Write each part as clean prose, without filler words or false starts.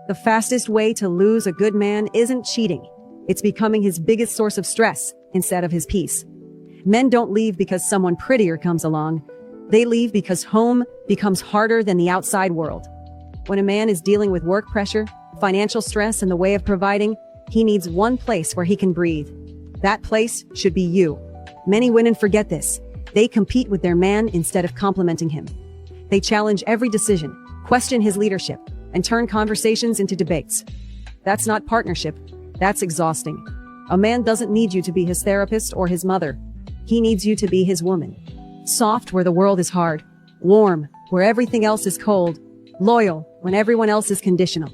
The fastest way to lose a good man isn't cheating. It's becoming his biggest source of stress instead of his peace. Men don't leave because someone prettier comes along. They leave because home becomes harder than the outside world. When a man is dealing with work pressure, financial stress, and the way of providing, he needs one place where he can breathe. That place should be you. Many women forget this. They compete with their man instead of complimenting him. They challenge every decision, question his leadership, and turn conversations into debates. That's not partnership. That's exhausting. A man doesn't need you to be his therapist or his mother. He needs you to be his woman. Soft where the world is hard. Warm where everything else is cold. Loyal when everyone else is conditional.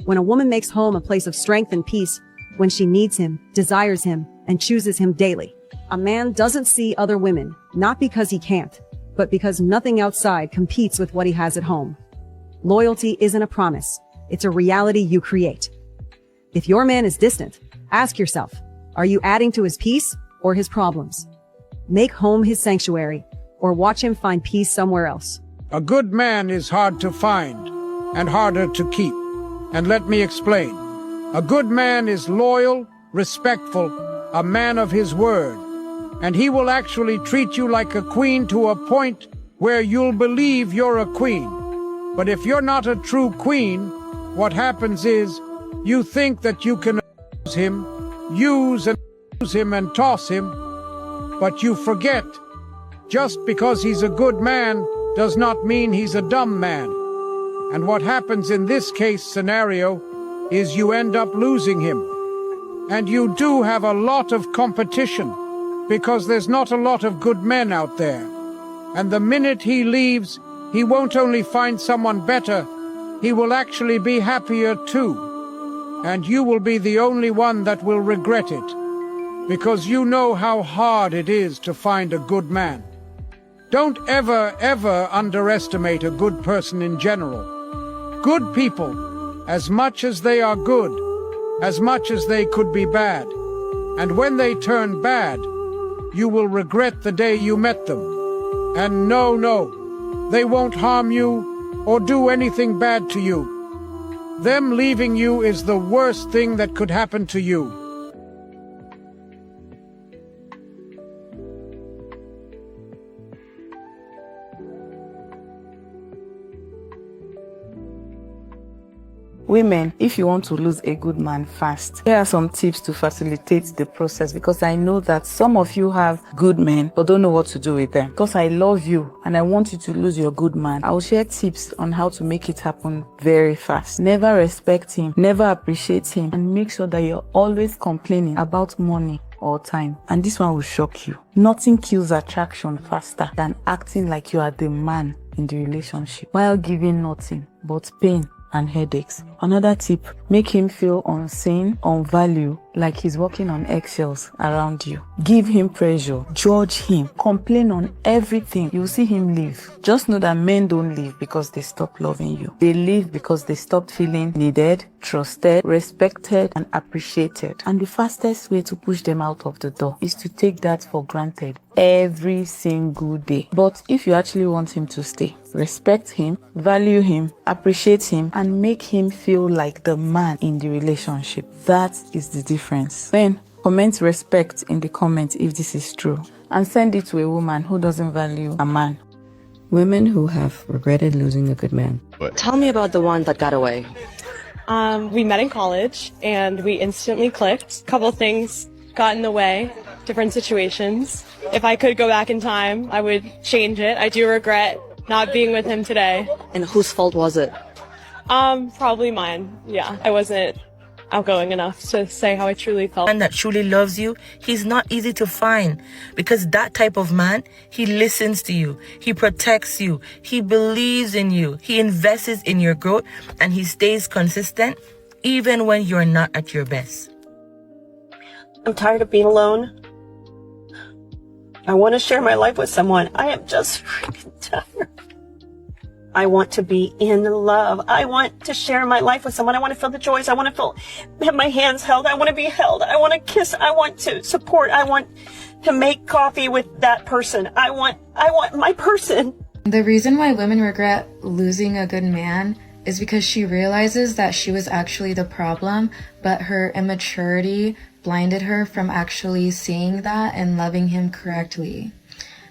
When a woman makes home a place of strength and peace, when she needs him, desires him, and chooses him daily. A man doesn't see other women, not because he can't, but because nothing outside competes with what he has at home. Loyalty isn't a promise. It's a reality you create. If your man is distant, ask yourself, are you adding to his peace or his problems? Make home his sanctuary, or watch him find peace somewhere else. A good man is hard to find and harder to keep. And let me explain. A good man is loyal, respectful, a man of his word. And he will actually treat you like a queen to a point where you'll believe you're a queen. But if you're not a true queen, what happens is you think that you can use him and toss him, but you forget. Just because he's a good man does not mean he's a dumb man. And what happens in this case scenario is you end up losing him. And you do have a lot of competition because there's not a lot of good men out there. And the minute he leaves, he won't only find someone better, he will actually be happier too. And you will be the only one that will regret it, because you know how hard it is to find a good man. Don't ever underestimate a good person in general. Good people, as much as they are good, as much as they could be bad. And when they turn bad, you will regret the day you met them. And no, they won't harm you or do anything bad to you. Them leaving you is the worst thing that could happen to you. Women, if you want to lose a good man fast, here are some tips to facilitate the process, because I know that some of you have good men but don't know what to do with them. Because I love you and I want you to lose your good man, I will share tips on how to make it happen very fast. Never respect him, never appreciate him, and make sure that you're always complaining about money all time. And this one will shock you. Nothing kills attraction faster than acting like you are the man in the relationship while giving nothing but pain and headaches. Another tip, make him feel unseen, unvalued, like he's walking on eggshells around you. Give him pressure, judge him, complain on everything. You'll see him leave. Just know that men don't leave because they stop loving you. They leave because they stopped feeling needed, trusted, respected, and appreciated. And the fastest way to push them out of the door is to take that for granted every single day. But if you actually want him to stay, respect him, value him, appreciate him, and make him feel like the man in the relationship. That is the difference. Then comment respect in the comment if this is true, and send it to a woman who doesn't value a man. Women who have regretted losing a good man. Tell me about the one that got away. We met in college and we instantly clicked. A couple of things got in the way, different situations. If I could go back in time, I would change it. I do regret not being with him today. And whose fault was it? Probably mine. Yeah, I wasn't outgoing enough to say how I truly felt. Man that truly loves you, he's not easy to find, because that type of man, he listens to you, he protects you, he believes in you, he invests in your growth, and he stays consistent even when you're not at your best. I'm tired of being alone. I want to share my life with someone. I am just freaking tired. I want to be in love. I want to share my life with someone. I want to feel the joys. I want to have my hands held. I want to be held. I want to kiss. I want to support. I want to make coffee with that person. I want my person. The reason why women regret losing a good man is because she realizes that she was actually the problem, but her immaturity blinded her from actually seeing that and loving him correctly.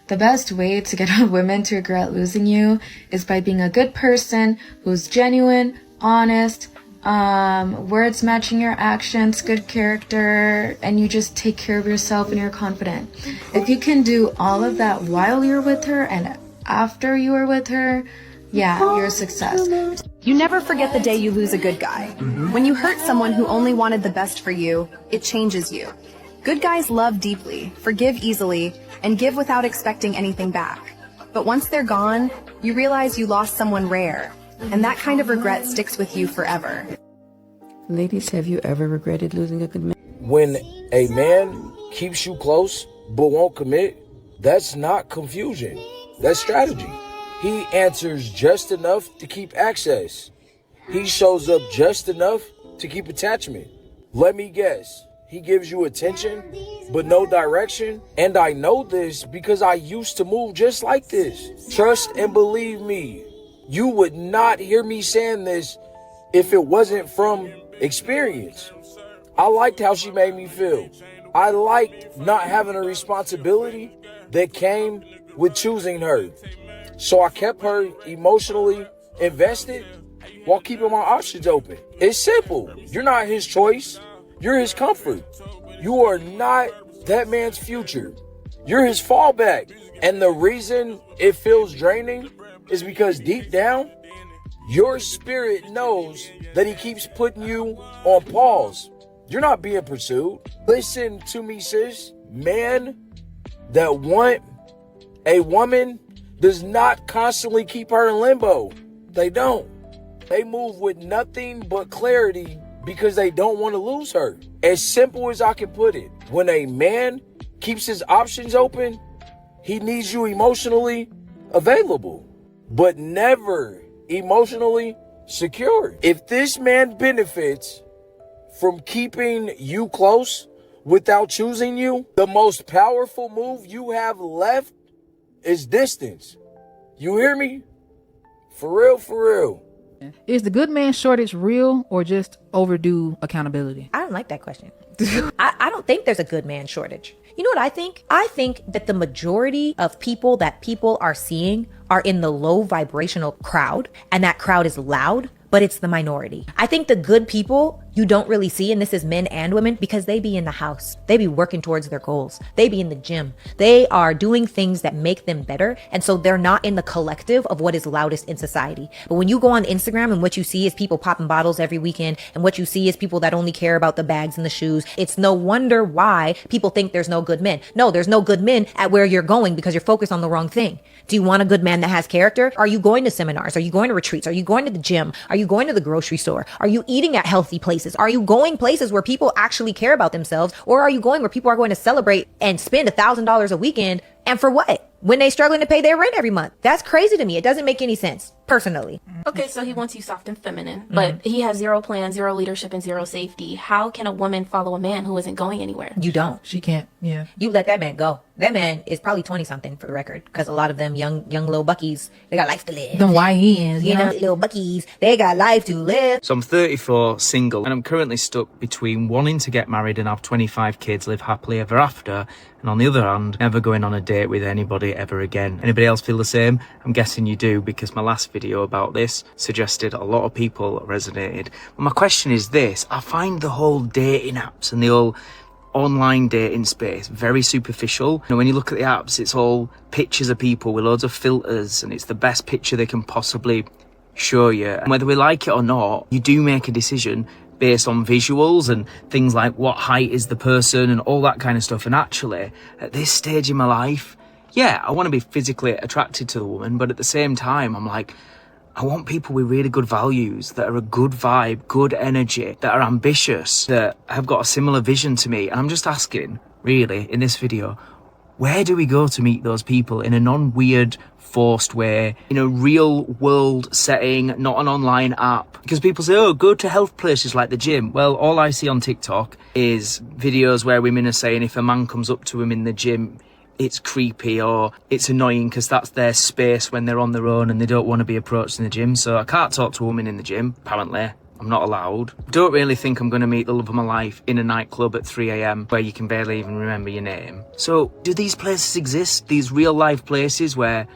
The best way to get a woman to regret losing you is by being a good person who's genuine, honest, words matching your actions, good character, and you just take care of yourself and you're confident. If you can do all of that while you're with her and after you are with her, yeah, you're a success. You never forget the day you lose a good guy. When you hurt someone who only wanted the best for you, it changes you. Good guys love deeply, forgive easily, and give without expecting anything back. But once they're gone, you realize you lost someone rare, and that kind of regret sticks with you forever. Ladies, have you ever regretted losing a good man? When a man keeps you close but won't commit, that's not confusion. That's strategy. He answers just enough to keep access. He shows up just enough to keep attachment. Let me guess. He gives you attention, but no direction. And I know this because I used to move just like this. Trust and believe me, you would not hear me saying this if it wasn't from experience. I liked how she made me feel. I liked not having a responsibility that came with choosing her. So I kept her emotionally invested while keeping my options open. It's simple. You're not his choice. You're his comfort. You are not that man's future. You're his fallback. And the reason it feels draining is because deep down, your spirit knows that he keeps putting you on pause. You're not being pursued. Listen to me, sis. Men that want a woman does not constantly keep her in limbo. They don't. They move with nothing but clarity because they don't want to lose her. As simple as I can put it, when a man keeps his options open, he needs you emotionally available, but never emotionally secure. If this man benefits from keeping you close without choosing you, the most powerful move you have left is distance. You hear me? For real, for real. Is the good man shortage real or just overdue accountability? I don't like that question. I don't think there's a good man shortage. You know what I think? I think that the majority of people that people are seeing are in the low vibrational crowd, and that crowd is loud, but it's the minority. I think the good people you don't really see, and this is men and women, because they be in the house. They be working towards their goals. They be in the gym. They are doing things that make them better. And so they're not in the collective of what is loudest in society. But when you go on Instagram and what you see is people popping bottles every weekend, and what you see is people that only care about the bags and the shoes, it's no wonder why people think there's no good men. No, there's no good men at where you're going because you're focused on the wrong thing. Do you want a good man that has character? Are you going to seminars? Are you going to retreats? Are you going to the gym? Are you going to the grocery store? Are you eating at healthy places? Are you going places where people actually care about themselves? Or are you going where people are going to celebrate and spend $1,000 a weekend? And for what? When they struggling to pay their rent every month. That's crazy to me. It doesn't make any sense, personally. Okay, so he wants you soft and feminine, but he has zero plan, zero leadership, and zero safety. How can a woman follow a man who isn't going anywhere? You don't. She can't. Yeah. You let that man go. That man is probably 20 something for the record, because a lot of them young little buckies, they got life to live. Them YNs, you know, little buckies, they got life to live. So I'm 34, single, and I'm currently stuck between wanting to get married and have 25 kids, live happily ever after, and on the other hand, never going on a date with anybody ever again. Anybody else feel the same? I'm guessing you do, because my last video about this suggested a lot of people resonated. But my question is this: I find the whole dating apps and the whole online dating space very superficial. You know, when you look at the apps, it's all pictures of people with loads of filters, and it's the best picture they can possibly show you. And whether we like it or not, you do make a decision based on visuals and things like what height is the person and all that kind of stuff. And actually, at this stage in my life, yeah, I want to be physically attracted to the woman, but at the same time, I'm like, I want people with really good values, that are a good vibe, good energy, that are ambitious, that have got a similar vision to me. And I'm just asking, really, in this video, where do we go to meet those people in a non-weird, forced way, in a real world setting, not an online app? Because people say, oh, go to health places like the gym. Well, all I see on TikTok is videos where women are saying if a man comes up to him in the gym, it's creepy or it's annoying because that's their space when they're on their own and they don't want to be approached in the gym. So I can't talk to a woman in the gym, apparently. I'm not allowed. Don't really think I'm going to meet the love of my life in a nightclub at 3 a.m. where you can barely even remember your name. So do these places exist? These real life places where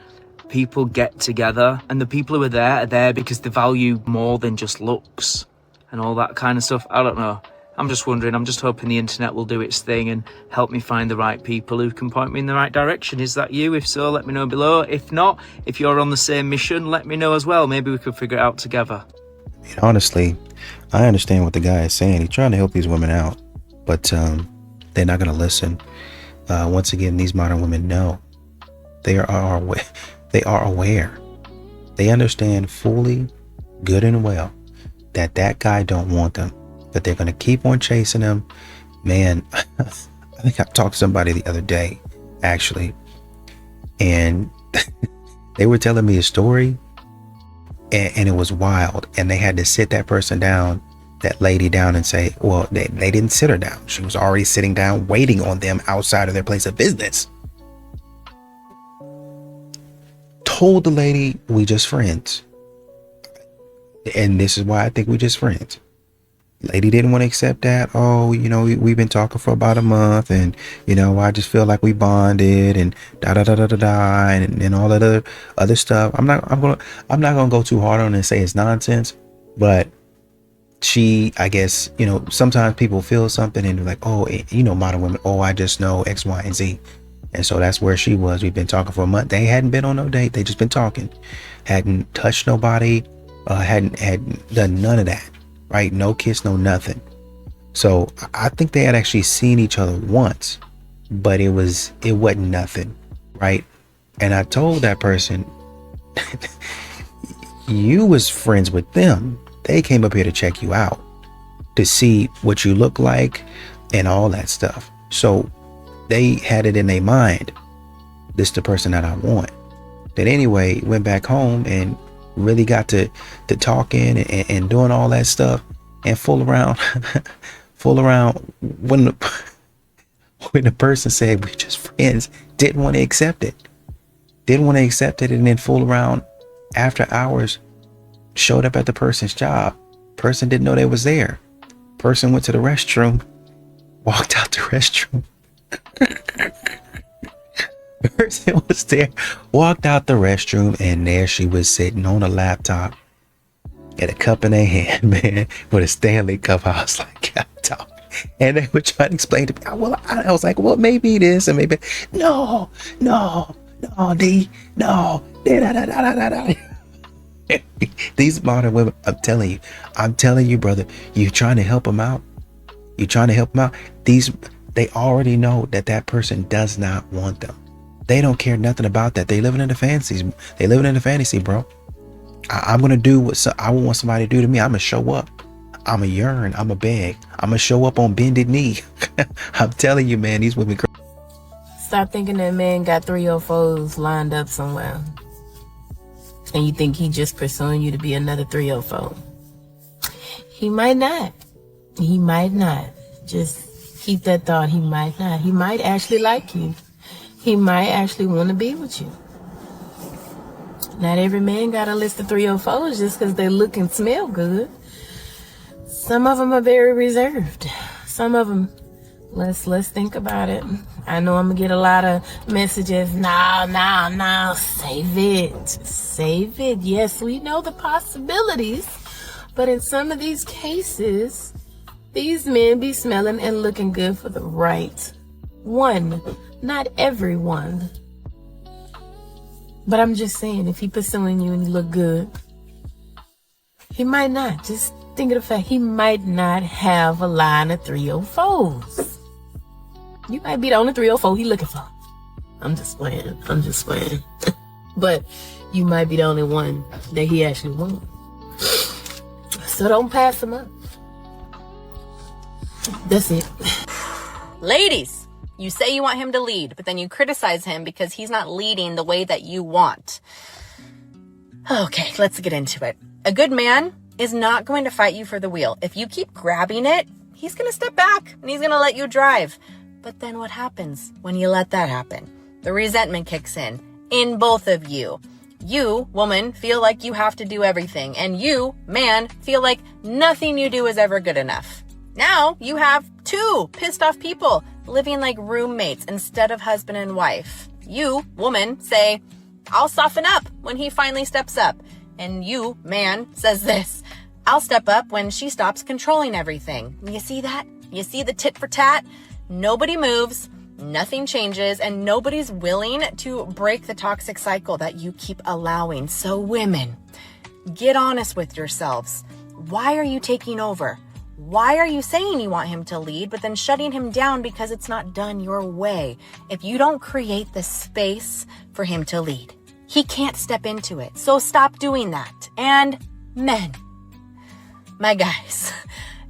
people get together and the people who are there because they value more than just looks and all that kind of stuff? I don't know. I'm just wondering. I'm just hoping the internet will do its thing and help me find the right people who can point me in the right direction. Is that you? If so, let me know below. If not, if you're on the same mission, let me know as well. Maybe we could figure it out together. Honestly, I understand what the guy is saying. He's trying to help these women out, but they're not going to listen. Once again, these modern women know. They are aware. They are aware. They understand fully, good and well, that guy don't want them, but they're going to keep on chasing him. Man, I think I talked to somebody the other day, actually, and they were telling me a story. And it was wild, and they had to sit that person down, that lady down, and say, well, they didn't sit her down. She was already sitting down waiting on them outside of their place of business. Told the lady, we just friends. And this is why I think we just friends. Lady didn't want to accept that. Oh, you know, we've been talking for about a month, and you know, I just feel like we bonded, and and all that other stuff. I'm not gonna go too hard on it and say it's nonsense, but I guess, you know, sometimes people feel something and they're like, oh, you know, modern women, oh, I just know X, Y, and Z. And so that's where she was. We've been talking for a month. They hadn't been on no date. They just been talking, hadn't touched nobody, hadn't done none of that. Right? No kiss, no nothing. So I think they had actually seen each other once, but it wasn't nothing. Right? And I told that person, you was friends with them. They came up here to check you out, to see what you look like and all that stuff. So they had it in their mind, this is the person that I want. But anyway, went back home and really got to talking and doing all that stuff, and fool around when the person said we're just friends, didn't want to accept it, and then fool around after hours, showed up at the person's job. Person didn't know they was there. Person went to the restroom, walked out the restroom. Person was there, walked out the restroom, and there she was sitting on a laptop, had a cup in her hand, man, with a Stanley Cup. I was like, laptop. And they were trying to explain to me. Well, I was like, well, maybe this and maybe no, D, no. These modern women, I'm telling you, brother, you're trying to help them out. They already know that person does not want them. They don't care nothing about that. They living in the fantasies. They living in the fantasy, bro. I'm gonna do what I want somebody to do to me. I'm gonna show up. I'm gonna yearn. I'm gonna beg. I'm gonna show up on bended knee. I'm telling you, man, these women. Stop thinking that man got 3 or 4s lined up somewhere, and you think he just pursuing you to be another 3 or 4. He might not. He might not. Just keep that thought. He might not. He might actually like you. He might actually want to be with you. Not every man got a list of 3 or 4s just because they look and smell good. Some of them are very reserved. Some of them, let's think about it. I know I'm gonna get a lot of messages. No, save it. Yes, we know the possibilities, but in some of these cases, these men be smelling and looking good for the right one. Not everyone. But I'm just saying, if he pursuing you and you look good, he might not. Just think of the fact, he might not have a line of 3 or 4s. You might be the only 3 or 4 he looking for. I'm just playing. But you might be the only one that he actually wants. So don't pass him up. That's it. Ladies, you say you want him to lead, but then you criticize him because he's not leading the way that you want. Okay, let's get into it. A good man is not going to fight you for the wheel. If you keep grabbing it, he's going to step back and he's going to let you drive. But then what happens when you let that happen? The resentment kicks in both of you. You, woman, feel like you have to do everything, and you, man, feel like nothing you do is ever good enough. Now you have two pissed off people living like roommates instead of husband and wife. You, woman, say, I'll soften up when he finally steps up. And you, man, says this, I'll step up when she stops controlling everything. You see that? You see the tit for tat? Nobody moves, nothing changes, and nobody's willing to break the toxic cycle that you keep allowing. So women, get honest with yourselves. Why are you taking over? Why are you saying you want him to lead, but then shutting him down because it's not done your way? If you don't create the space for him to lead, he can't step into it. So stop doing that. And men, my guys,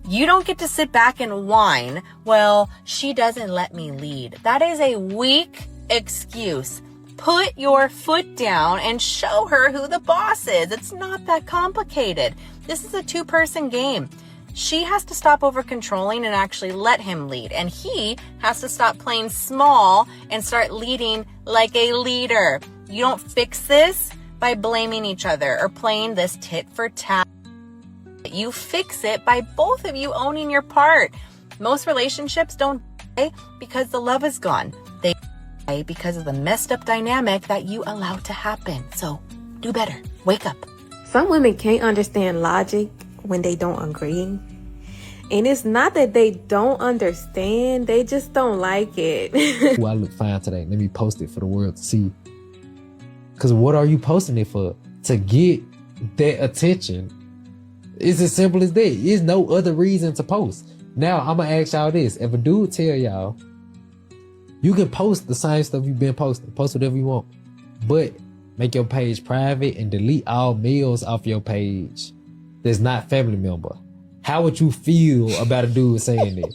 you don't get to sit back and whine, well, she doesn't let me lead. That is a weak excuse. Put your foot down and show her who the boss is. It's not that complicated. This is a two-person game. She has to stop over controlling and actually let him lead. And he has to stop playing small and start leading like a leader. You don't fix this by blaming each other or playing this tit for tat. You fix it by both of you owning your part. Most relationships don't die because the love is gone. They die because of the messed up dynamic that you allow to happen. So do better. Wake up. Some women can't understand logic when they don't agree. And it's not that they don't understand, they just don't like it. Ooh, I look fine today. Let me post it for the world to see. Because what are you posting it for? To get that attention. It's as simple as that. There's no other reason to post. Now, I'm going to ask y'all this. If a dude tell y'all, you can post the same stuff you've been posting. Post whatever you want. But make your page private and delete all males off your page that's not family member. How would you feel about a dude saying that?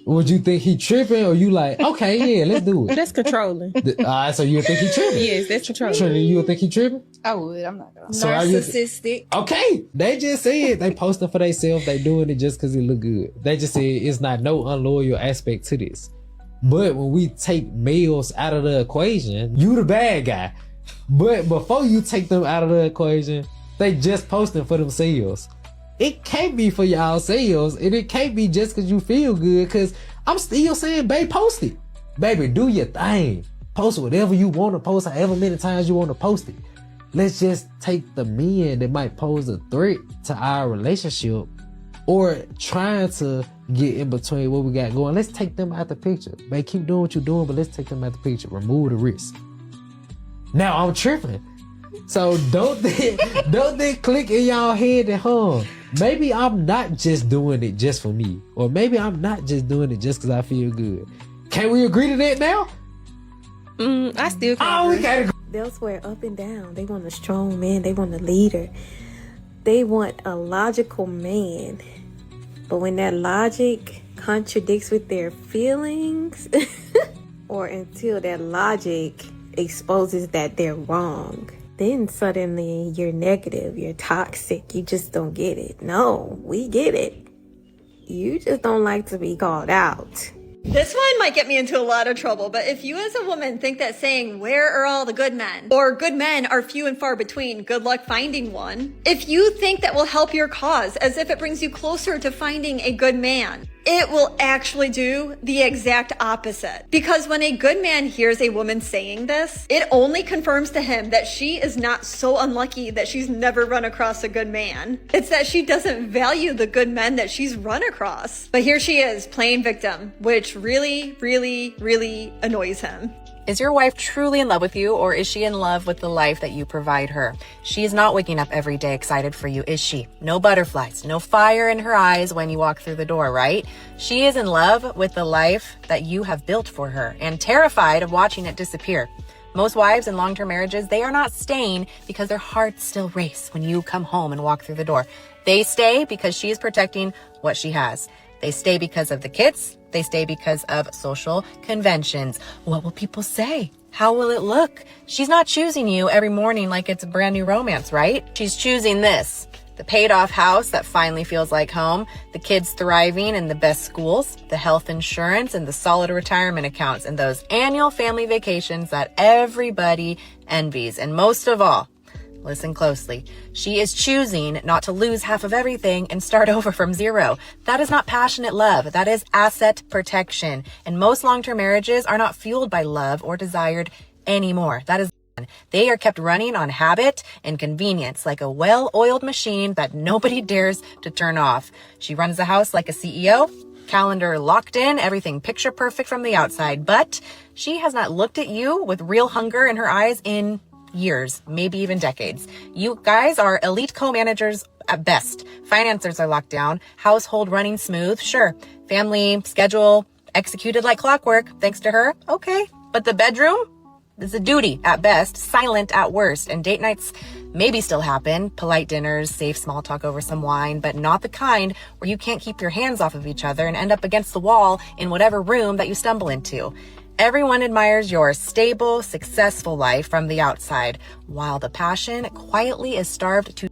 Would you think he tripping, or you like, okay, yeah, let's do it? That's controlling. So you would think he tripping? Yes, that's controlling. Trinity, you would think he tripping? I would. I'm not gonna. So Narcissistic. Okay, they just said they posting for themselves. They doing it just because it look good. They just said it's not no unloyal aspect to this. But when we take males out of the equation, you the bad guy. But before you take them out of the equation, they just posting for themselves. It can't be for y'all sales, and it can't be just because you feel good, because I'm still saying, babe, post it. Baby, do your thing. Post whatever you want to post, however many times you want to post it. Let's just take the men that might pose a threat to our relationship or trying to get in between what we got going. Let's take them out the picture. Babe, keep doing what you're doing, but let's take them out the picture. Remove the risk. Now I'm tripping. So don't think click in y'all head that, maybe I'm not just doing it just for me. Or maybe I'm not just doing it just because I feel good. Can we agree to that now? I still can't agree. They'll swear up and down. They want a strong man. They want a leader. They want a logical man. But when that logic contradicts with their feelings, or until that logic exposes that they're wrong, then suddenly you're negative, you're toxic, you just don't get it. No, we get it. You just don't like to be called out. This one might get me into a lot of trouble, but if you as a woman think that saying, where are all the good men? Or good men are few and far between, good luck finding one. If you think that will help your cause, as if it brings you closer to finding a good man, it will actually do the exact opposite. Because when a good man hears a woman saying this, it only confirms to him that she is not so unlucky that she's never run across a good man. It's that she doesn't value the good men that she's run across. But here she is, playing victim, which really, really, really annoys him. Is your wife truly in love with you, or is she in love with the life that you provide her? She is not waking up every day excited for you, is she? No butterflies, no fire in her eyes when you walk through the door, right? She is in love with the life that you have built for her and terrified of watching it disappear. Most wives in long-term marriages, they are not staying because their hearts still race when you come home and walk through the door. They stay because she is protecting what she has. They stay because of the kids. They stay because of social conventions. What will people say? How will it look? She's not choosing you every morning like it's a brand new romance, right? She's choosing this. The paid off house that finally feels like home, the kids thriving in the best schools, the health insurance and the solid retirement accounts, and those annual family vacations that everybody envies. And most of all, listen closely, she is choosing not to lose half of everything and start over from zero. That is not passionate love. That is asset protection. And most long-term marriages are not fueled by love or desired anymore. That is, they are kept running on habit and convenience like a well-oiled machine that nobody dares to turn off. She runs the house like a CEO, calendar locked in, everything picture perfect from the outside, but she has not looked at you with real hunger in her eyes in years, maybe even decades. You guys are elite co-managers at best. Financiers are locked down, household running smooth, sure. Family schedule executed like clockwork, thanks to her, okay. But the bedroom? It's a duty at best, silent at worst, and date nights maybe still happen, polite dinners, safe small talk over some wine, but not the kind where you can't keep your hands off of each other and end up against the wall in whatever room that you stumble into. Everyone admires your stable, successful life from the outside, while the passion quietly is starved to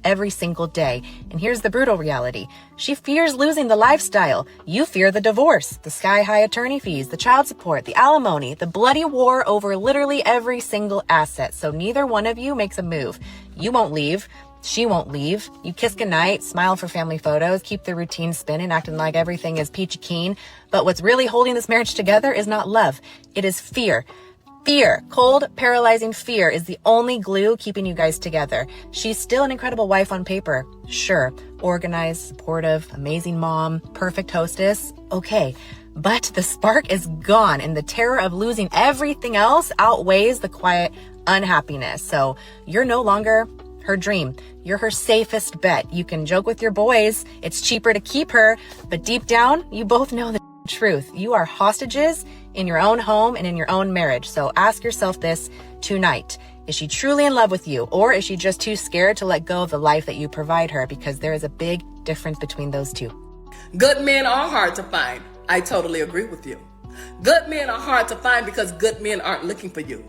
every single day. And here's the brutal reality. She fears losing the lifestyle. You fear the divorce, the sky-high attorney fees, the child support, the alimony, the bloody war over literally every single asset. So neither one of you makes a move. You won't leave. She won't leave. You kiss goodnight, smile for family photos, keep the routine spinning, acting like everything is peachy keen. But what's really holding this marriage together is not love. It is fear. Fear, cold, paralyzing fear is the only glue keeping you guys together. She's still an incredible wife on paper. Sure, organized, supportive, amazing mom, perfect hostess. Okay, but the spark is gone and the terror of losing everything else outweighs the quiet unhappiness. So you're no longer her dream. You're her safest bet. You can joke with your boys. It's cheaper to keep her, but deep down, you both know the truth. You are hostages in your own home and in your own marriage. So ask yourself this tonight. Is she truly in love with you, or is she just too scared to let go of the life that you provide her? Because there is a big difference between those two. Good men are hard to find. I totally agree with you. Good men are hard to find because good men aren't looking for you.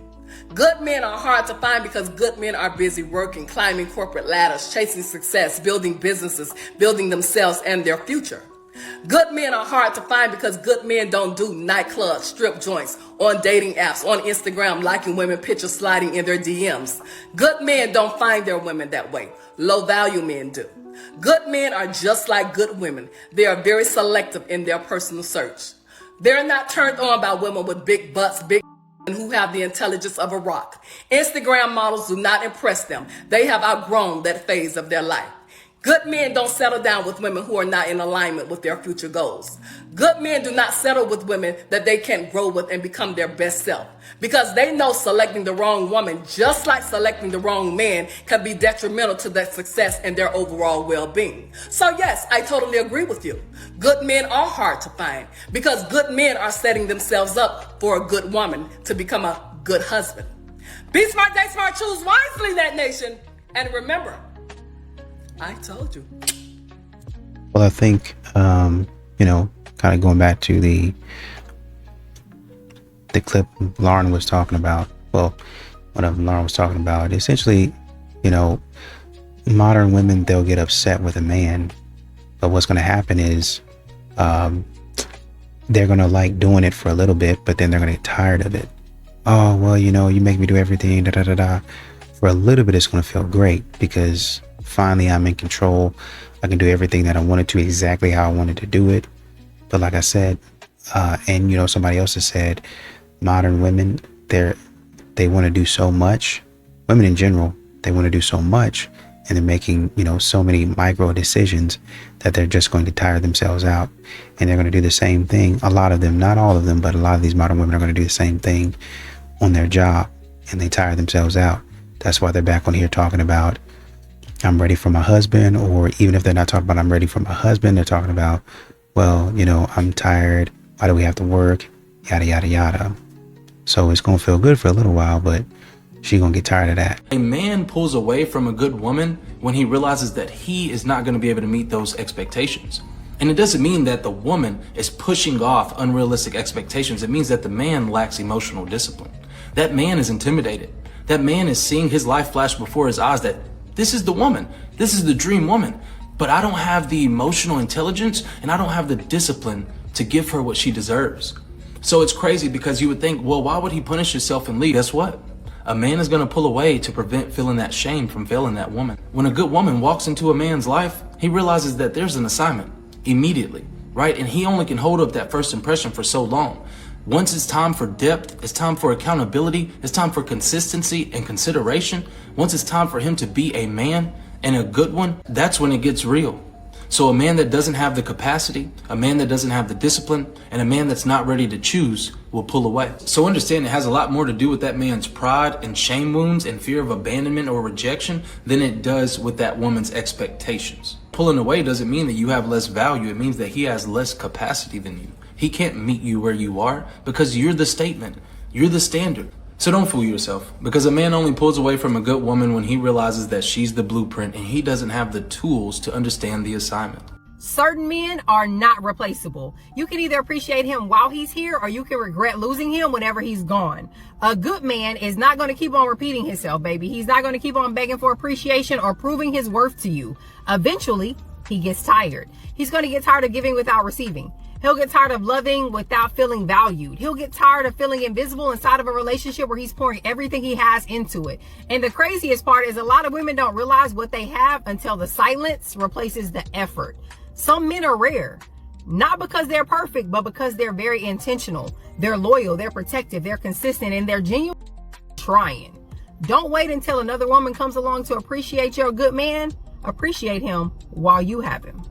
Good men are hard to find because good men are busy working, climbing corporate ladders, chasing success, building businesses, building themselves and their future. Good men are hard to find because good men don't do nightclubs, strip joints, on dating apps, on Instagram, liking women pictures sliding in their DMs. Good men don't find their women that way. Low value men do. Good men are just like good women. They are very selective in their personal search. They're not turned on by women with big butts, big and who have the intelligence of a rock. Instagram models do not impress them. They have outgrown that phase of their life. Good men don't settle down with women who are not in alignment with their future goals. Good men do not settle with women that they can't grow with and become their best self, because they know selecting the wrong woman, just like selecting the wrong man, can be detrimental to their success and their overall well-being. So yes, I totally agree with you. Good men are hard to find because good men are setting themselves up for a good woman to become a good husband. Be smart, date smart, choose wisely, that nation. And remember, I told you. Well, I think, kind of going back to the clip Lauren was talking about. Well, whatever Lauren was talking about, essentially, modern women, they'll get upset with a man, but what's going to happen is they're going to like doing it for a little bit, but then they're going to get tired of it. Oh, well, you make me do everything, da da da da. For a little bit, it's going to feel great because finally I'm in control. I can do everything that I wanted to exactly how I wanted to do it. But like I said, and somebody else has said, modern women, they want to do so much. Women in general, they want to do so much, and they're making so many micro decisions that they're just going to tire themselves out, and they're going to do the same thing. A lot of them, not all of them, but a lot of these modern women are going to do the same thing on their job, and they tire themselves out. That's why they're back on here talking about, I'm ready for my husband, or even if they're not talking about I'm ready for my husband, they're talking about, well, I'm tired. Why do we have to work? Yada, yada, yada. So it's going to feel good for a little while, but she's going to get tired of that. A man pulls away from a good woman when he realizes that he is not going to be able to meet those expectations. And it doesn't mean that the woman is pushing off unrealistic expectations. It means that the man lacks emotional discipline. That man is intimidated. That man is seeing his life flash before his eyes that This is the woman. This is the dream woman. But I don't have the emotional intelligence and I don't have the discipline to give her what she deserves. So it's crazy because you would think, well, why would he punish himself and leave? Guess what? A man is going to pull away to prevent feeling that shame from failing that woman. When a good woman walks into a man's life, he realizes that there's an assignment immediately, right? And he only can hold up that first impression for so long. Once it's time for depth, it's time for accountability, it's time for consistency and consideration. Once it's time for him to be a man and a good one, that's when it gets real. So a man that doesn't have the capacity, a man that doesn't have the discipline, and a man that's not ready to choose will pull away. So understand it has a lot more to do with that man's pride and shame wounds and fear of abandonment or rejection than it does with that woman's expectations. Pulling away doesn't mean that you have less value. It means that he has less capacity than you. He can't meet you where you are because you're the statement. You're the standard. So don't fool yourself, because a man only pulls away from a good woman when he realizes that she's the blueprint and he doesn't have the tools to understand the assignment. Certain men are not replaceable. You can either appreciate him while he's here or you can regret losing him whenever he's gone. A good man is not going to keep on repeating himself, baby. He's not going to keep on begging for appreciation or proving his worth to you. Eventually, he gets tired. He's going to get tired of giving without receiving. He'll get tired of loving without feeling valued. He'll get tired of feeling invisible inside of a relationship where he's pouring everything he has into it. And the craziest part is a lot of women don't realize what they have until the silence replaces the effort. Some men are rare, not because they're perfect, but because they're very intentional. They're loyal, they're protective, they're consistent, and they're genuine trying. Don't wait until another woman comes along to appreciate your good man. Appreciate him while you have him.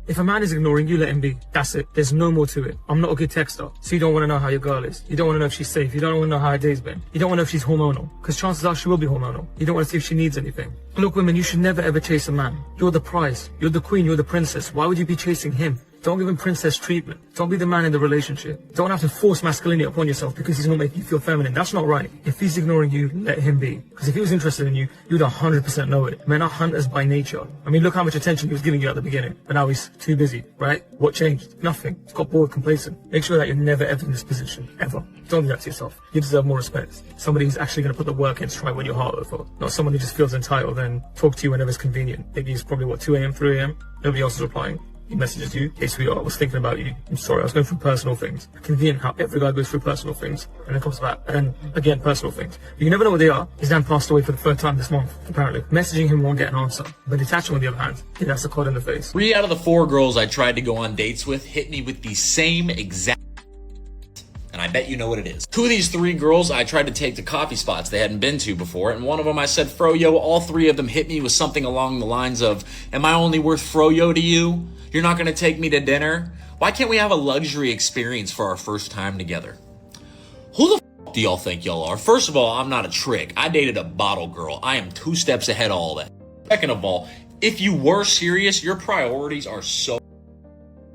If a man is ignoring you, let him be. That's it. There's no more to it. I'm not a good texter, so you don't want to know how your girl is. You don't want to know if she's safe. You don't want to know how her day's been. You don't want to know if she's hormonal, because chances are she will be hormonal. You don't want to see if she needs anything. Look, women, you should never ever chase a man. You're the prize. You're the queen. You're the princess. Why would you be chasing him? Don't give him princess treatment. Don't be the man in the relationship. Don't have to force masculinity upon yourself because he's not making you feel feminine. That's not right. If he's ignoring you, let him be. Because if he was interested in you, you'd 100% know it. Men are hunters by nature. I mean, look how much attention he was giving you at the beginning. But now he's too busy, right? What changed? Nothing. He's got bored, complacent. Make sure that you're never ever in this position. Ever. Don't do that to yourself. You deserve more respect. Somebody who's actually going to put the work in to try and win your heart over. Not someone who just feels entitled and talk to you whenever it's convenient. Maybe it's probably, 2 a.m., 3 a.m.? Nobody else is replying. He messages you, hey sweetheart, I was thinking about you. I'm sorry, I was going through personal things. Convenient how every guy goes through personal things and then comes back and again personal things. But you never know what they are. His dad passed away for the third time this month, apparently. Messaging him won't get an answer. But detaching on the other hand, yeah, that's a cod in the face. 3 out of the 4 girls I tried to go on dates with hit me with the same exact, and I bet you know what it is. 2 of these 3 girls I tried to take to coffee spots they hadn't been to before, and one of them I said froyo. All 3 of them hit me with something along the lines of, am I only worth froyo to you? You're not gonna take me to dinner? Why can't we have a luxury experience for our first time together? Who the f do y'all think y'all are? First of all, I'm not a trick. I dated a bottle girl. I am 2 steps ahead of all that. Second of all, if you were serious, your priorities are so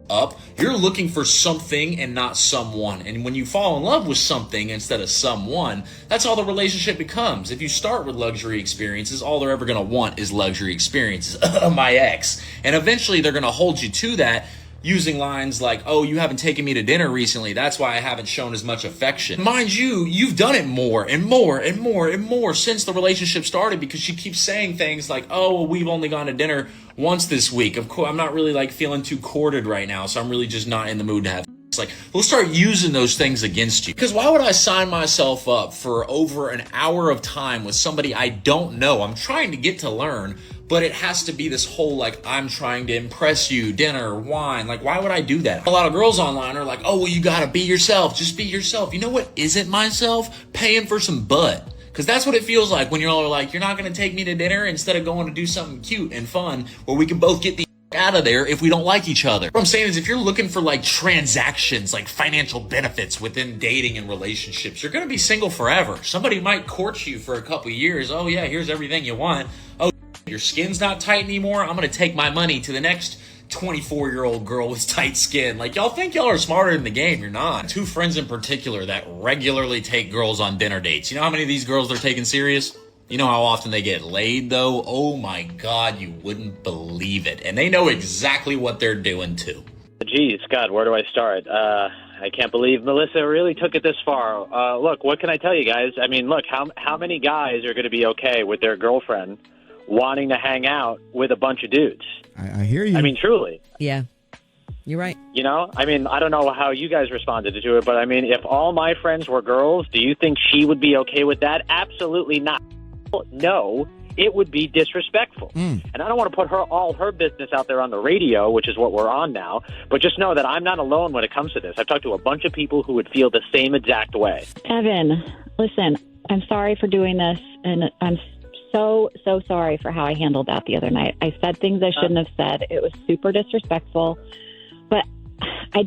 up. You're looking for something and not someone. And when you fall in love with something instead of someone, that's all the relationship becomes. If you start with luxury experiences, all they're ever going to want is luxury experiences. My ex. And eventually they're going to hold you to that using lines like, oh, you haven't taken me to dinner recently. That's why I haven't shown as much affection. Mind you, you've done it more and more and more and more since the relationship started, because she keeps saying things like, oh, well, we've only gone to dinner once this week. Of course, I'm not really feeling too courted right now, so I'm really just not in the mood to have. It's like, we'll start using those things against you. Because why would I sign myself up for over an hour of time with somebody I don't know? I'm trying to get to learn, but it has to be this whole, I'm trying to impress you, dinner, wine. Why would I do that? A lot of girls online are like, oh, well, you gotta be yourself. Just be yourself. You know what isn't myself? Paying for some butt. Because that's what it feels like when you're all like, you're not gonna take me to dinner instead of going to do something cute and fun where we can both get the out of there if we don't like each other. What I'm saying is, if you're looking for transactions, financial benefits within dating and relationships, you're gonna be single forever. Somebody might court you for a couple years. Oh yeah, here's everything you want. Oh, your skin's not tight anymore. I'm gonna take my money to the next 24-year-old girl with tight skin. Y'all think y'all are smarter in the game. You're not. 2 friends in particular that regularly take girls on dinner dates. You know how many of these girls they're taking serious? You know how often they get laid, though? Oh my God, you wouldn't believe it. And they know exactly what they're doing, too. Geez, God, where do I start? I can't believe Melissa really took it this far. Look, what can I tell you guys? I mean, look, how many guys are going to be okay with their girlfriend wanting to hang out with a bunch of dudes? I hear you. I mean, truly. Yeah, you're right. You know, I mean, I don't know how you guys responded to it, but I mean, if all my friends were girls, do you think she would be okay with that? Absolutely not. No, it would be disrespectful. And I don't want to put all her business out there on the radio, which is what we're on now, but just know that I'm not alone when it comes to this. I've talked to a bunch of people who would feel the same exact way. Evan, listen, I'm sorry for doing this, and I'm so sorry for how I handled that the other night. I said things I shouldn't have said. It was super disrespectful, but I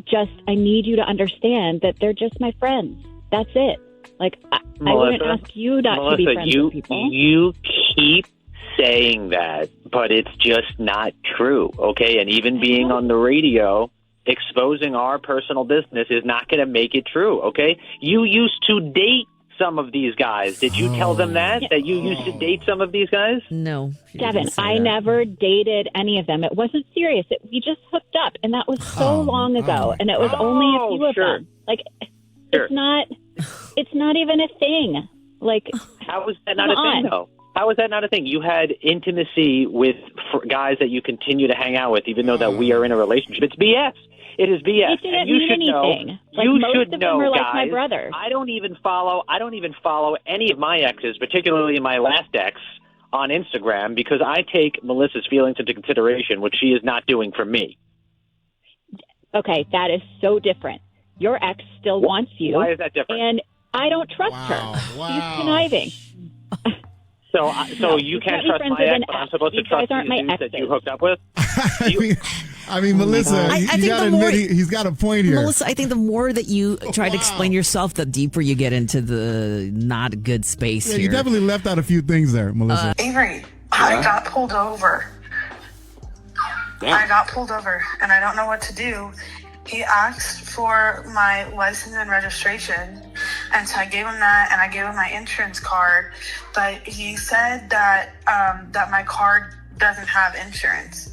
need you to understand that they're just my friends. That's it. Like, I wouldn't ask you not to be friends with people. You keep saying that, but it's just not true, okay? And even being on the radio, exposing our personal business is not going to make it true, okay? You used to date some of these guys. Did you tell them that you used to date some of these guys? No. Devin, I never dated any of them. It wasn't serious. We just hooked up, and that was so long ago, and it was only a few of them. Like, it's not even a thing. Like, how is that not a thing, though? How is that not a thing? You had intimacy with guys that you continue to hang out with, even though that we are in a relationship. It's BS. It is BS. It didn't and you mean should anything. know. Like, you most should of know, them are guys. like my brothers. I don't even follow any of my exes, particularly my last ex, on Instagram because I take Melissa's feelings into consideration, which she is not doing for me. Okay, that is so different. Your ex still wants you. Why is that different? And I don't trust her. She's conniving. So you can't trust my ex, but I'm supposed to trust these dudes that you hooked up with? I mean, Melissa, I you think gotta the more- admit he's got a point here. Melissa, I think the more that you try to explain yourself, the deeper you get into the not good space Yeah, here. you definitely left out a few things there, Melissa. Avery, I got pulled over. I got pulled over, and I don't know what to do. He asked for my license and registration, and so I gave him that, and I gave him my insurance card. But he said that that my card doesn't have insurance,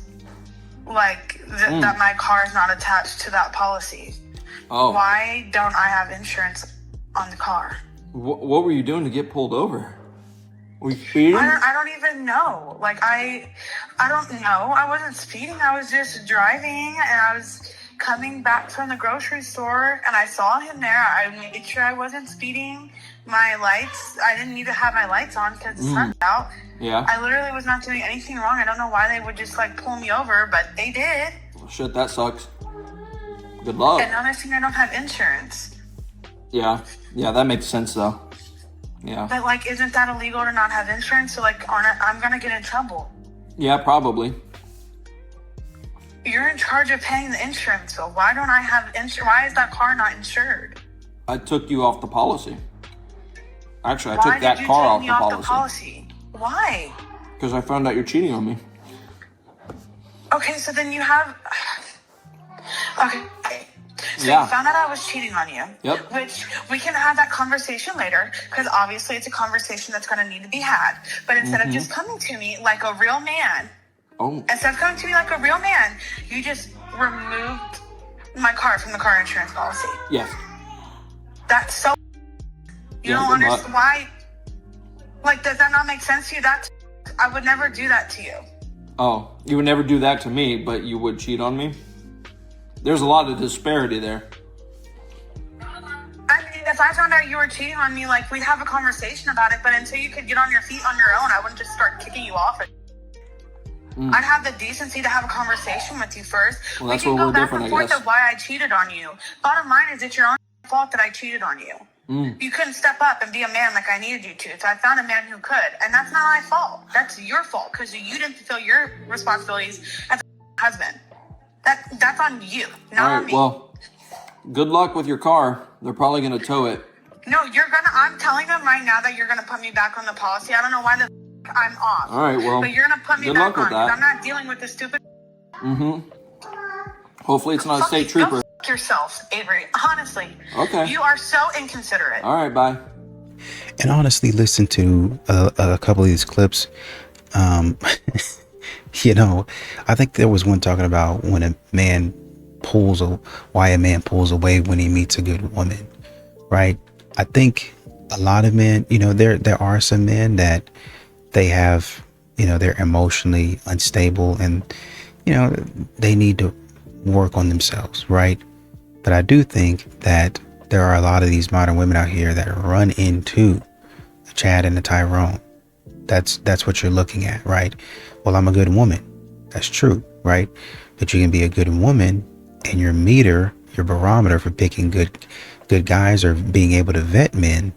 that my car is not attached to that policy. Oh. Why don't I have insurance on the car? What were you doing to get pulled over? Were you speeding? I don't even know. Like, I don't know. I wasn't speeding. I was just driving, and I was coming back from the grocery store, and I saw him there. I made sure I wasn't speeding. My lights, I didn't need to have my lights on because the sun's out. Yeah. I literally was not doing anything wrong. I don't know why they would just, pull me over, but they did. Well, shit, that sucks. Good luck. And another thing, I don't have insurance. Yeah, that makes sense, though. Yeah. But, isn't that illegal to not have insurance? So, I'm going to get in trouble. Yeah, probably. You're in charge of paying the insurance bill. Why don't I have insurance? Why is that car not insured? I took you off the policy. Actually, I Why took that did you car take off me the off policy. the policy? Why? Because I found out you're cheating on me. Okay, so then you have... Okay. So Yeah. you found out I was cheating on you. Yep. Which we can have that conversation later, because obviously it's a conversation that's going to need to be had. But instead of just coming to me like a real man, instead of coming to me like a real man, you just removed my car from the car insurance policy. Yes. That's so... You don't understand why... does that not make sense to you? I would never do that to you. Oh, you would never do that to me, but you would cheat on me? There's a lot of disparity there. I mean, if I found out you were cheating on me, we'd have a conversation about it, but until you could get on your feet on your own, I wouldn't just start kicking you off. I'd have the decency to have a conversation with you first. Well, that's we can where go we're back different, and I forth guess. of why I cheated on you. Bottom line is it's your own fault that I cheated on you. You couldn't step up and be a man like I needed you to. So I found a man who could. And that's not my fault. That's your fault because you didn't fulfill your responsibilities as a husband. That's on you, not on me. Well, good luck with your car. They're probably going to tow it. No, I'm telling them right now that you're gonna put me back on the policy. I don't know why I'm off. All right, well, but you're gonna put me good back luck with on. 'Cause that. I'm not dealing with this stupid... Hopefully it's not a state trooper. Go f*** yourself, Avery. Honestly. Okay. You are so inconsiderate. All right, bye. And honestly, listen to a couple of these clips. You know, I think there was one talking about when a man why a man pulls away when he meets a good woman, right? I think a lot of men, you know, there are some men that they have, you know, they're emotionally unstable and, you know, they need to work on themselves, right? But I do think that there are a lot of these modern women out here that run into a Chad and a Tyrone. That's what you're looking at, right? Well, I'm a good woman. That's true, right? But you can be a good woman and your meter, your barometer for picking good guys or being able to vet men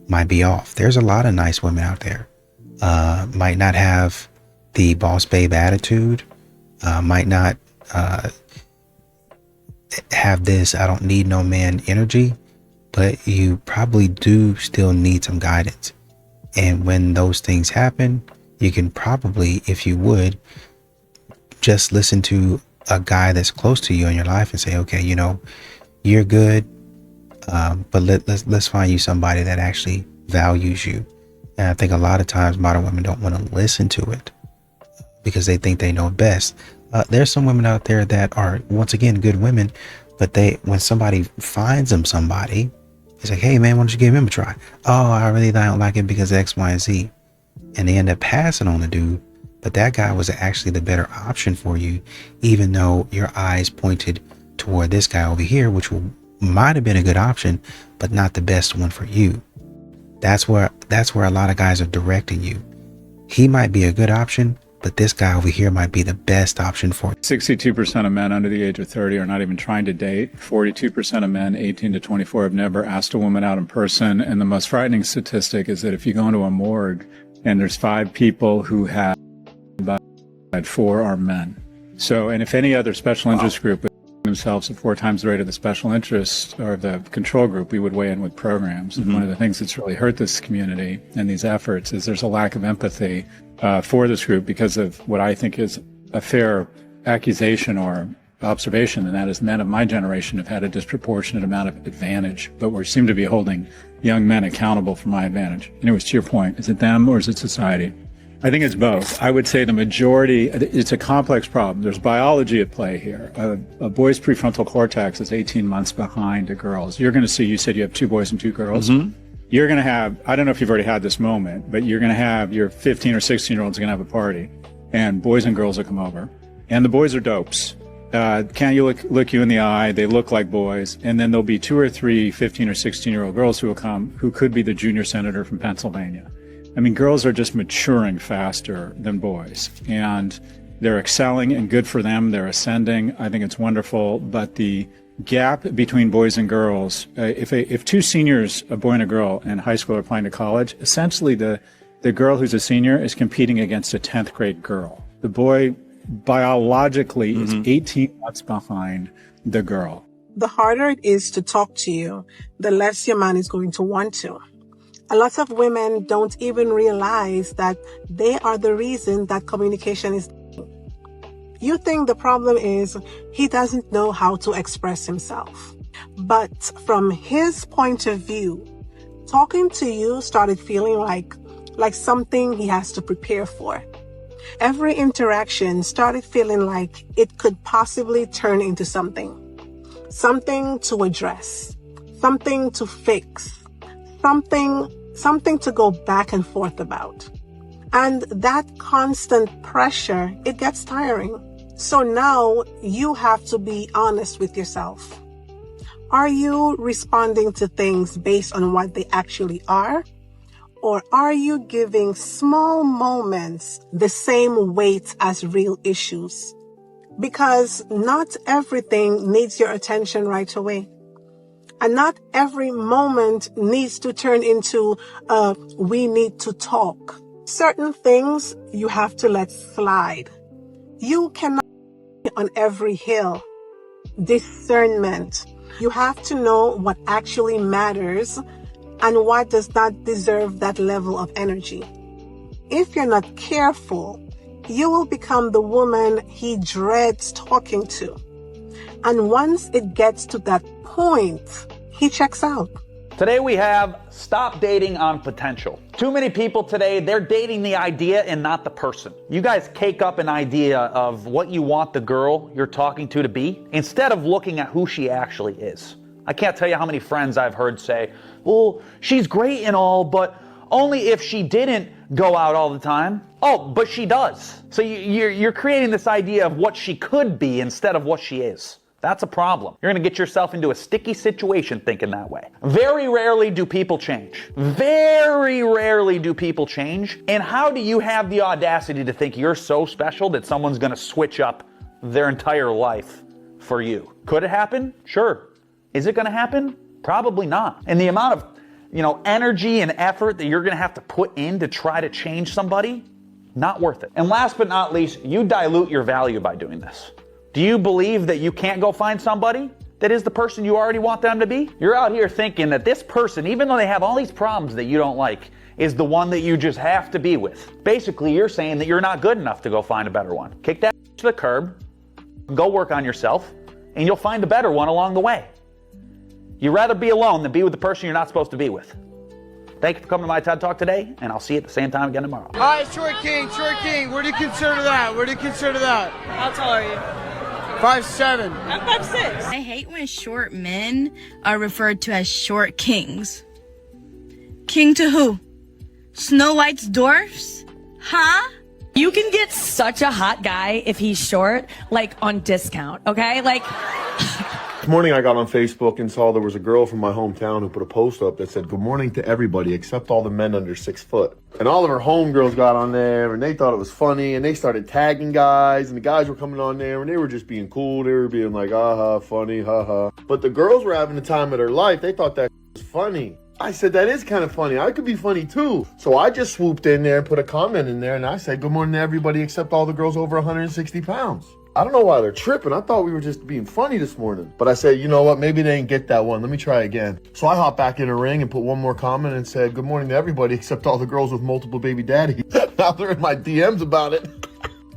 might be off. There's a lot of nice women out there. Might not have the boss babe attitude, might not have this I don't need no man energy, but you probably do still need some guidance. And when those things happen, you can probably, if you would, just listen to a guy that's close to you in your life and say, okay, you know, you're good, but let's find you somebody that actually values you. And I think a lot of times modern women don't want to listen to it because they think they know best. There's some women out there that are, once again, good women, but when somebody finds them somebody, it's like, hey man, why don't you give him a try? Oh, I really don't like it because X, Y, and Z. And they end up passing on the dude, but that guy was actually the better option for you, even though your eyes pointed toward this guy over here, which might have been a good option, but not the best one for you. That's where a lot of guys are directing you. He might be a good option, but this guy over here might be the best option for you. 62% of men under the age of 30 are not even trying to date. 42% of men 18 to 24 have never asked a woman out in person. And the most frightening statistic is that if you go into a morgue and there's 5 people who have, about 4 are men. So, and if any other special interest group themselves at 4 times the rate of the special interest or the control group, we would weigh in with programs. And one of the things that's really hurt this community and these efforts is there's a lack of empathy for this group because of what I think is a fair accusation or observation, and that is men of my generation have had a disproportionate amount of advantage, but we seem to be holding young men accountable for my advantage. Anyways, to your point, is it them or is it society? I think it's both. I would say the majority, it's a complex problem. There's biology at play here. A boy's prefrontal cortex is 18 months behind a girl's. You're going to see, you said you have 2 boys and 2 girls. Mm-hmm. You're going to have, I don't know if you've already had this moment, but you're going to have your 15 or 16-year-olds are going to have a party, and boys and girls will come over. And the boys are dopes. Can't you look you in the eye? They look like boys. And then there'll be 2 or 3 15 or 16-year-old girls who will come, who could be the junior senator from Pennsylvania. I mean, girls are just maturing faster than boys, and they're excelling, and good for them. They're ascending. I think it's wonderful. But the gap between boys and girls, if 2 seniors, a boy and a girl in high school, are applying to college, essentially the girl who's a senior is competing against a 10th grade girl. The boy biologically is 18 months behind the girl. The harder it is to talk to you, the less your man is going to want to. A lot of women don't even realize that they are the reason that communication is. You think the problem is he doesn't know how to express himself. But from his point of view, talking to you started feeling like something he has to prepare for. Every interaction started feeling like it could possibly turn into something to address, something to fix, something to go back and forth about. And that constant pressure, it gets tiring. So now you have to be honest with yourself. Are you responding to things based on what they actually are? Or are you giving small moments the same weight as real issues? Because not everything needs your attention right away. And not every moment needs to turn into we need to talk. Certain things you have to let slide. You cannot be on every hill. Discernment. You have to know what actually matters and what does not deserve that level of energy. If you're not careful, you will become the woman he dreads talking to. And once it gets to that point, he checks out. Today we have stop dating on potential. Too many people today, they're dating the idea and not the person. You guys cake up an idea of what you want the girl you're talking to be instead of looking at who she actually is. I can't tell you how many friends I've heard say, well, she's great and all, but only if she didn't go out all the time. Oh, but she does. So you're creating this idea of what she could be instead of what she is. That's a problem. You're going to get yourself into a sticky situation thinking that way. Very rarely do people change. Very rarely do people change. And how do you have the audacity to think you're so special that someone's going to switch up their entire life for you? Could it happen? Sure. Is it going to happen? Probably not. And the amount of, energy and effort that you're going to have to put in to try to change somebody, not worth it. And last but not least, you dilute your value by doing this. Do you believe that you can't go find somebody that is the person you already want them to be? You're out here thinking that this person, even though they have all these problems that you don't like, is the one that you just have to be with. Basically, you're saying that you're not good enough to go find a better one. Kick that to the curb, go work on yourself, and you'll find a better one along the way. You'd rather be alone than be with the person you're not supposed to be with. Thank you for coming to my TED Talk today, and I'll see you at the same time again tomorrow. All right, Short King, where do you consider that? How tall are you? 5'7". I'm 5'6". I hate when short men are referred to as short kings. King to who? Snow White's dwarfs? Huh? You can get such a hot guy if he's short, on discount, okay? This morning I got on Facebook and saw there was a girl from my hometown who put a post up that said, good morning to everybody except all the men under 6 foot. And all of her homegirls got on there and they thought it was funny and they started tagging guys and the guys were coming on there and they were just being cool. They were being like, aha, funny, haha. But the girls were having the time of their life. They thought that was funny. I said, that is kind of funny. I could be funny too. So I just swooped in there and put a comment in there and I said, good morning to everybody except all the girls over 160 pounds. I don't know why they're tripping. I thought we were just being funny this morning. But I said, you know what? Maybe they didn't get that one. Let me try again. So I hopped back in the ring and put one more comment and said, good morning to everybody except all the girls with multiple baby daddies. Now they're in my DMs about it.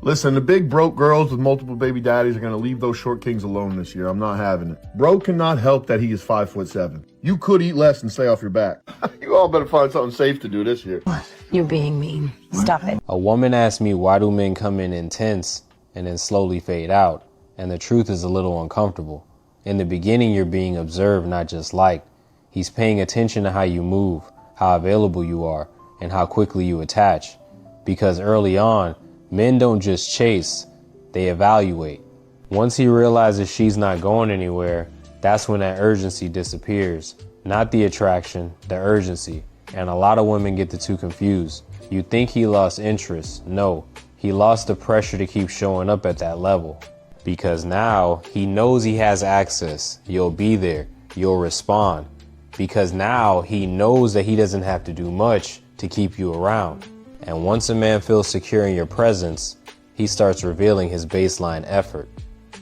Listen, the big broke girls with multiple baby daddies are going to leave those short kings alone this year. I'm not having it. Bro cannot help that he is 5'7". You could eat less and stay off your back. You all better find something safe to do this year. You're being mean. Stop it. A woman asked me, why do men come in intense and then slowly fade out? And the truth is a little uncomfortable. In the beginning, you're being observed, not just liked. He's paying attention to how you move, how available you are, and how quickly you attach. Because early on, men don't just chase, they evaluate. Once he realizes she's not going anywhere, that's when that urgency disappears. Not the attraction, the urgency. And a lot of women get the two confused. You think he lost interest. No, he lost the pressure to keep showing up at that level. Because now he knows he has access. You'll be there. You'll respond. Because now he knows that he doesn't have to do much to keep you around. And once a man feels secure in your presence, he starts revealing his baseline effort.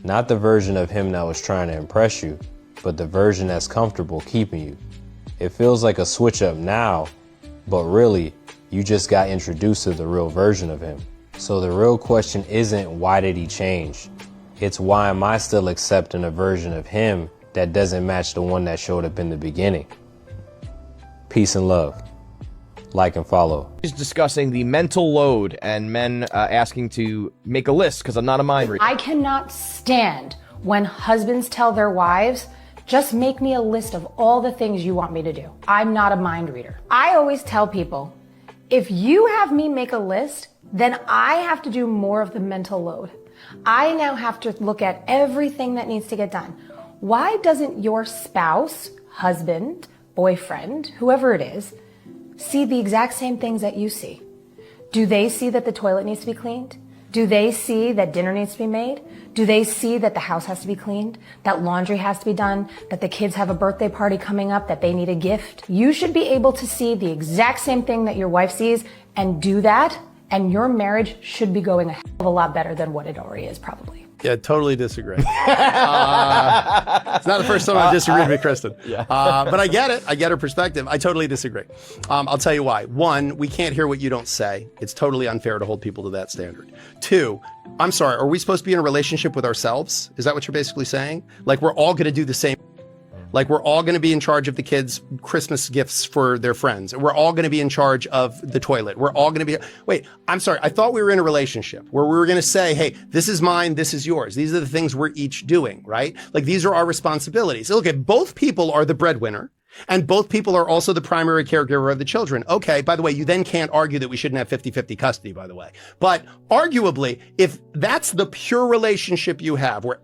Not the version of him that was trying to impress you, but the version that's comfortable keeping you. It feels like a switch up now, but really, you just got introduced to the real version of him. So the real question isn't why did he change? It's why am I still accepting a version of him that doesn't match the one that showed up in the beginning? Peace and love. Like and follow. He's discussing the mental load and men asking to make a list because I'm not a mind reader. I cannot stand when husbands tell their wives, just make me a list of all the things you want me to do. I'm not a mind reader. I always tell people, if you have me make a list, then I have to do more of the mental load. I now have to look at everything that needs to get done. Why doesn't your spouse, husband, boyfriend, whoever it is, see the exact same things that you see? Do they see that the toilet needs to be cleaned? Do they see that dinner needs to be made? Do they see that the house has to be cleaned? That laundry has to be done? That the kids have a birthday party coming up? That they need a gift? You should be able to see the exact same thing that your wife sees and do that, and your marriage should be going a hell of a lot better than what it already is, probably. Yeah, totally disagree. It's not the first time I've disagreed with Kristen. But I get it. I get her perspective. I totally disagree. I'll tell you why. One, we can't hear what you don't say. It's totally unfair to hold people to that standard. Two, I'm sorry, are we supposed to be in a relationship with ourselves? Is that what you're basically saying? Like we're all going to do the same? Like, we're all going to be in charge of the kids' Christmas gifts for their friends. We're all going to be in charge of the toilet. We're all going to be, wait, I'm sorry. I thought we were in a relationship where we were going to say, hey, this is mine, this is yours. These are the things we're each doing, right? Like, these are our responsibilities. Look, at both people are the breadwinner. And both people are also the primary caregiver of the children. Okay, by the way, you then can't argue that we shouldn't have 50-50 custody, by the way. But arguably, if that's the pure relationship you have, where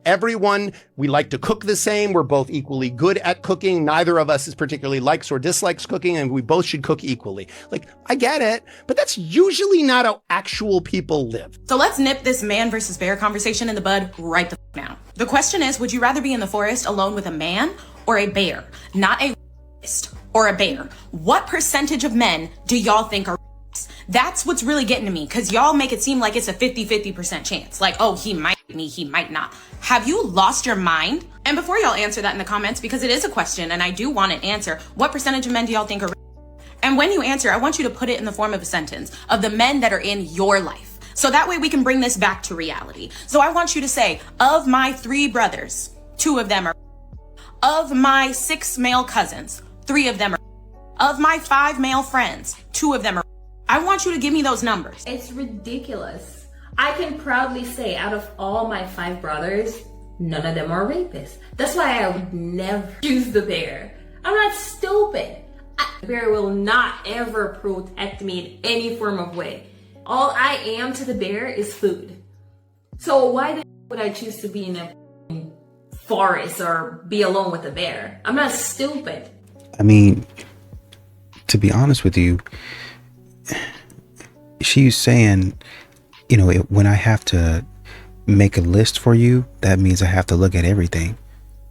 we like to cook the same, we're both equally good at cooking, neither of us is particularly likes or dislikes cooking, and we both should cook equally. Like, I get it, but that's usually not how actual people live. So let's nip this man versus bear conversation in the bud right the now. The question is, would you rather be in the forest alone with a man or a bear? Not a or a bear. What percentage of men do y'all think are rapists? That's what's really getting to me, because y'all make it seem like it's a 50-50% chance. Like, oh, he might me, he might not. Have you lost your mind? And before y'all answer that in the comments, because it is a question and I do want an answer, what percentage of men do y'all think are rapists? And when you answer, I want you to put it in the form of a sentence of the men that are in your life. So that way we can bring this back to reality. So I want you to say, of my 3 brothers, 2 of them are. Of my 6 male cousins, 3 of them are. Of my 5 male friends, 2 of them are. I want you to give me those numbers. It's ridiculous. I can proudly say out of all my 5 brothers, none of them are rapists. That's why I would never choose the bear. I'm not stupid. The bear will not ever protect me in any form of way. All I am to the bear is food. So why would I choose to be in a forest or be alone with a bear? I'm not stupid. I mean, to be honest with you, she's saying, when I have to make a list for you, that means I have to look at everything.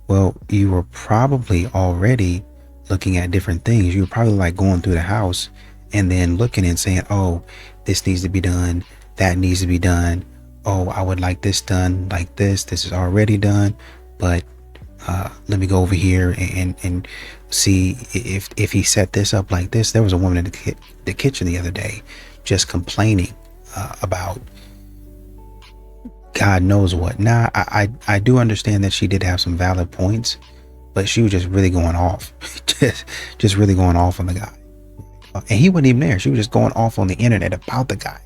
Well, you were probably already looking at different things. You were probably like going through the house and then looking and saying, oh, this needs to be done, that needs to be done. Oh, I would like this done like this. This is already done, but let me go over here and see if he set this up like this. There was a woman in the kitchen the other day just complaining about God knows what. Now, I do understand that she did have some valid points, but she was just really going off. just really going off on the guy. And he wasn't even there. She was just going off on the internet about the guy.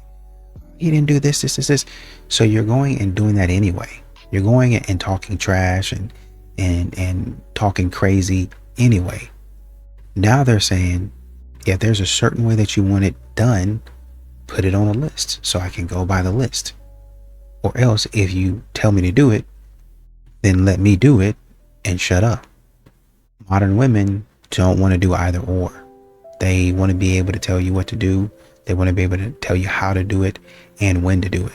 He didn't do this. So you're going and doing that anyway. You're going and talking trash and talking crazy anyway. Now they're saying, if there's a certain way that you want it done, put it on a list so I can go by the list. Or else, if you tell me to do it, then let me do it and shut up. Modern women don't want to do either or. They want to be able to tell you what to do. They want to be able to tell you how to do it and when to do it.